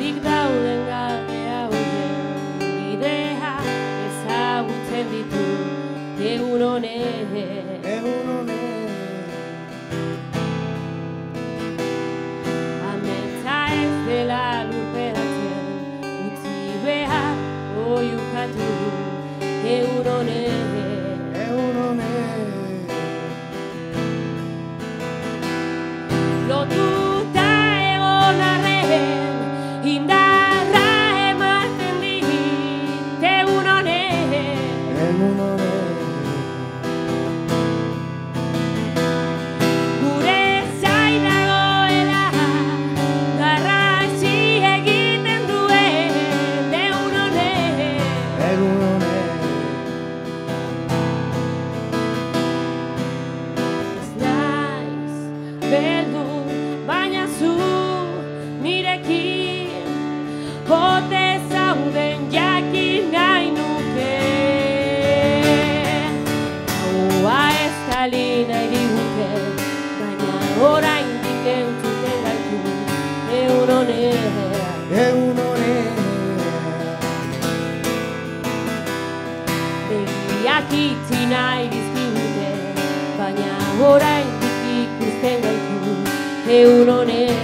Dik dauden gabe hauen bidea ezagutzen ditu egun honen. Ametsa ez dela lurperatzen utzi behar oiukatu egun honen. Lotuta egon arren indarra ematen dit egun honen. Gure zain dagoela garrantzi egiten duen egun honen. Ez naiz beldur, baina zu nirekin ote zauden jakin nahi nuke. Gaua ez tali nahi digute, baina oraindik entzuten gaitu egun honen. Begiak itxi nahi dizkigute, baina oraindik ikusten gaitu egun honen.